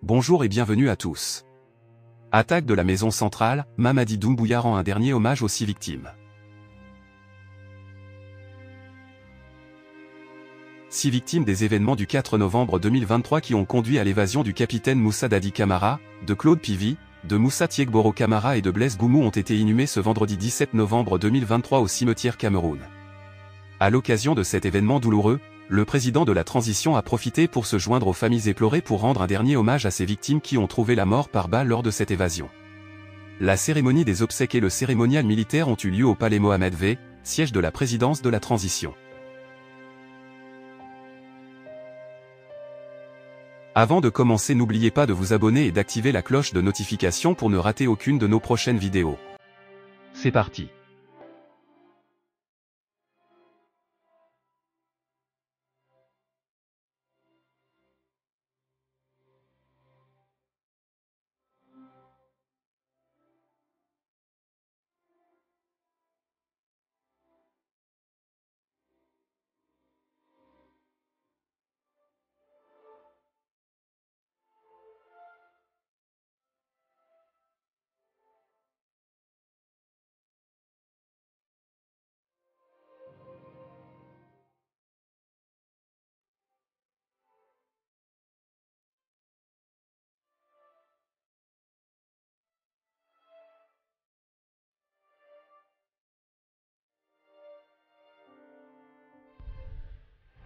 Bonjour et bienvenue à tous. Attaque de la maison centrale, Mamadi Doumbouya rend un dernier hommage aux 6 victimes. 6 victimes des événements du 4 novembre 2023 qui ont conduit à l'évasion du capitaine Moussa Dadi Camara, de Claude Pivy, de Moussa Tiegboro Camara et de Blaise Goumou ont été inhumés ce vendredi 17 novembre 2023 au cimetière Cameroun. À l'occasion de cet événement douloureux, le président de la transition a profité pour se joindre aux familles éplorées pour rendre un dernier hommage à ces victimes qui ont trouvé la mort par balle lors de cette évasion. La cérémonie des obsèques et le cérémonial militaire ont eu lieu au palais Mohamed V, siège de la présidence de la transition. Avant de commencer, n'oubliez pas de vous abonner et d'activer la cloche de notification pour ne rater aucune de nos prochaines vidéos. C'est parti.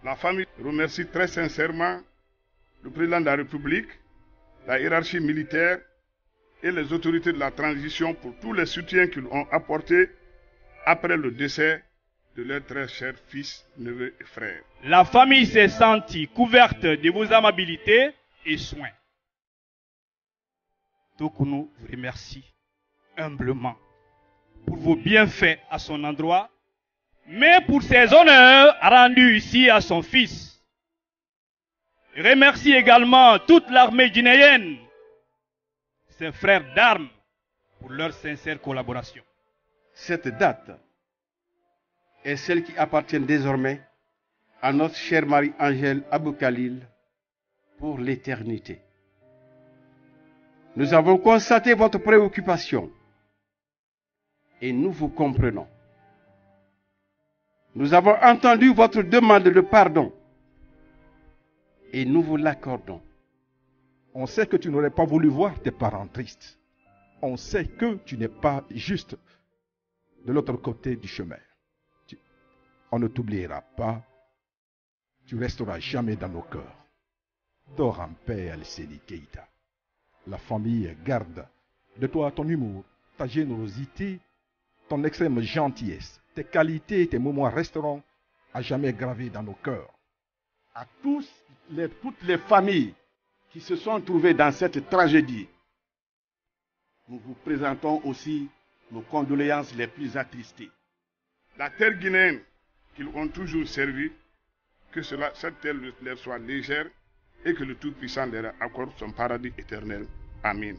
La famille remercie très sincèrement le président de la République, la hiérarchie militaire et les autorités de la transition pour tous les soutiens qu'ils ont apportés après le décès de leur très cher fils, neveu et frère. La famille s'est sentie couverte de vos amabilités et soins. Tokounou vous remercie humblement pour vos bienfaits à son endroit, mais pour ses honneurs rendus ici à son fils. Il remercie également toute l'armée guinéenne, ses frères d'armes, pour leur sincère collaboration. Cette date est celle qui appartient désormais à notre chère Marie-Angèle Abou Khalil pour l'éternité. Nous avons constaté votre préoccupation et nous vous comprenons. Nous avons entendu votre demande de pardon et nous vous l'accordons. On sait que tu n'aurais pas voulu voir tes parents tristes. On sait que tu n'es pas juste de l'autre côté du chemin. On ne t'oubliera pas. Tu resteras jamais dans nos cœurs. Dors en paix, Alcénie Keïta. La famille garde de toi ton humour, ta générosité, ton extrême gentillesse. Tes qualités et tes moments resteront à jamais gravés dans nos cœurs. À toutes les familles qui se sont trouvées dans cette tragédie, nous vous présentons aussi nos condoléances les plus attristées. La terre guinéenne qu'ils ont toujours servi, que cette terre leur soit légère et que le Tout-Puissant leur accorde son paradis éternel. Amen.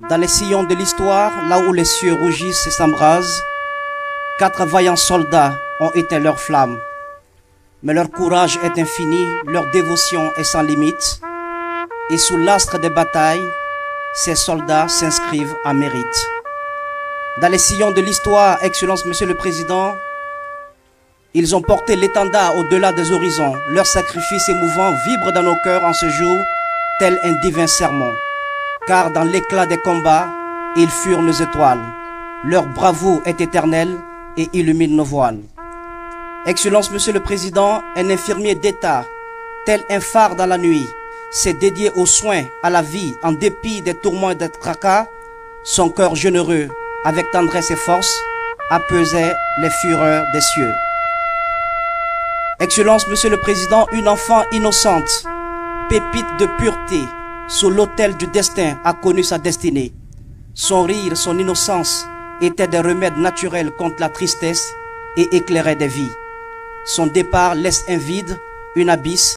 Dans les sillons de l'histoire, là où les cieux rougissent et s'embrasent, 4 vaillants soldats ont éteint leur flamme. Mais leur courage est infini, leur dévotion est sans limite. Et sous l'astre des batailles, ces soldats s'inscrivent en mérite. Dans les sillons de l'histoire, Excellence Monsieur le Président, ils ont porté l'étendard au-delà des horizons. Leur sacrifice émouvant vibre dans nos cœurs en ce jour, tel un divin sermon. Car dans l'éclat des combats, ils furent nos étoiles. Leur bravoure est éternelle et illumine nos voiles. Excellence Monsieur le Président, un infirmier d'État, tel un phare dans la nuit, s'est dédié aux soins, à la vie, en dépit des tourments et des tracas. Son cœur généreux, avec tendresse et force, apaisait les fureurs des cieux. Excellence Monsieur le Président, une enfant innocente, pépite de pureté, sous l'autel du destin a connu sa destinée. Son rire, son innocence étaient des remèdes naturels contre la tristesse et éclairaient des vies. Son départ laisse un vide, une abysse.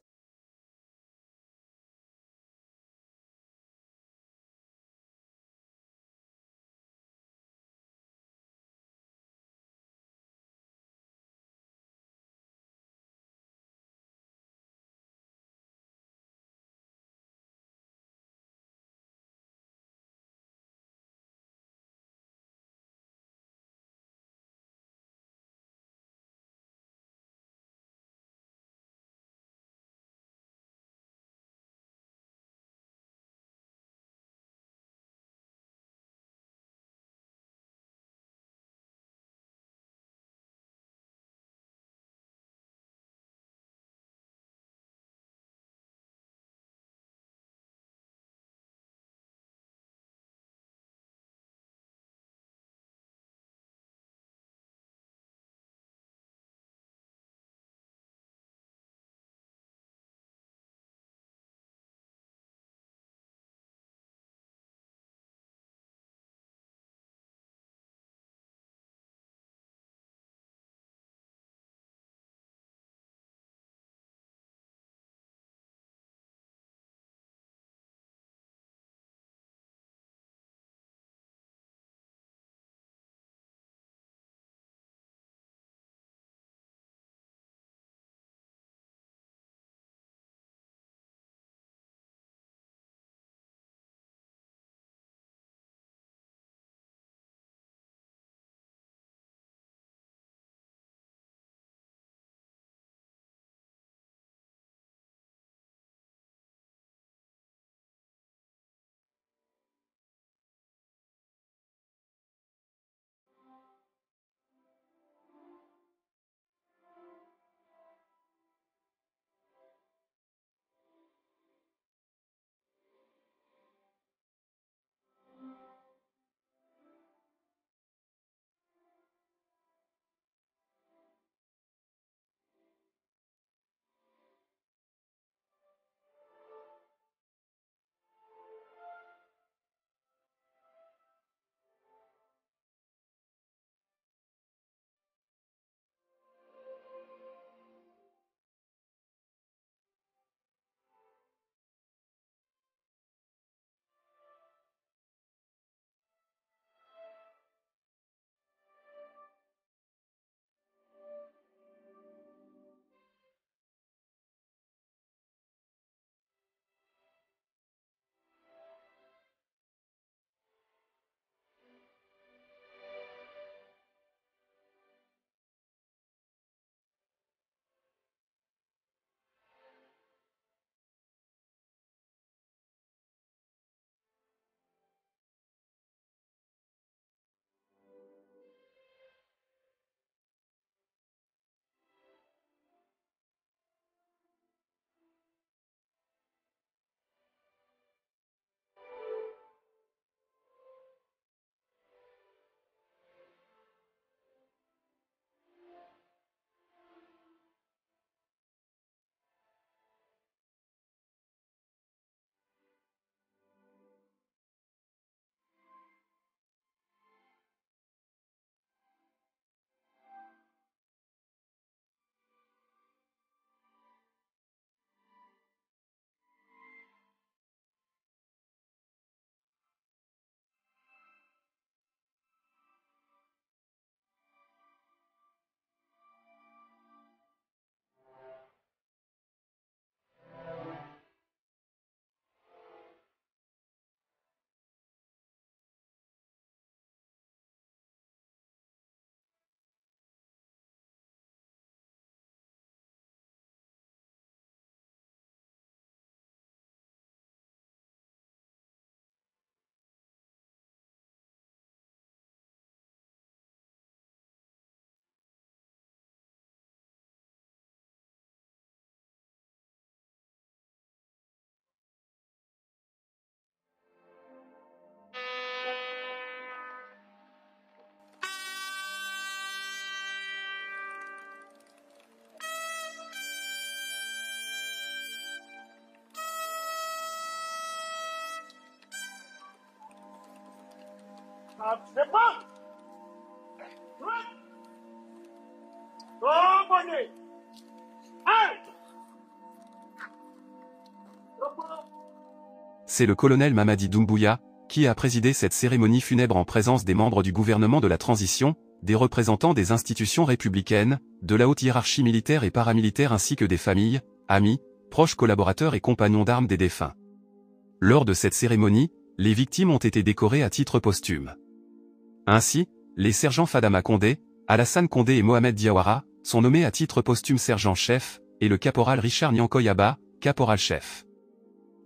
C'est le colonel Mamadi Doumbouya qui a présidé cette cérémonie funèbre en présence des membres du gouvernement de la transition, des représentants des institutions républicaines, de la haute hiérarchie militaire et paramilitaire ainsi que des familles, amis, proches collaborateurs et compagnons d'armes des défunts. Lors de cette cérémonie, les victimes ont été décorées à titre posthume. Ainsi, les sergents Fadama Condé, Alassane Condé et Mohamed Diawara sont nommés à titre posthume sergent-chef, et le caporal Richard Nyankoyaba, caporal-chef.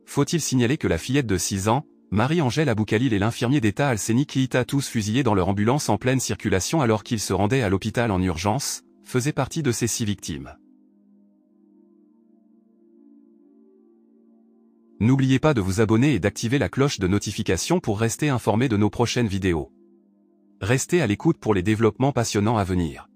Faut-il signaler que la fillette de 6 ans, Marie-Angèle Aboukhalil et l'infirmier d'État Alseni Keïta, tous fusillés dans leur ambulance en pleine circulation alors qu'ils se rendaient à l'hôpital en urgence, faisaient partie de ces 6 victimes. N'oubliez pas de vous abonner et d'activer la cloche de notification pour rester informé de nos prochaines vidéos. Restez à l'écoute pour les développements passionnants à venir.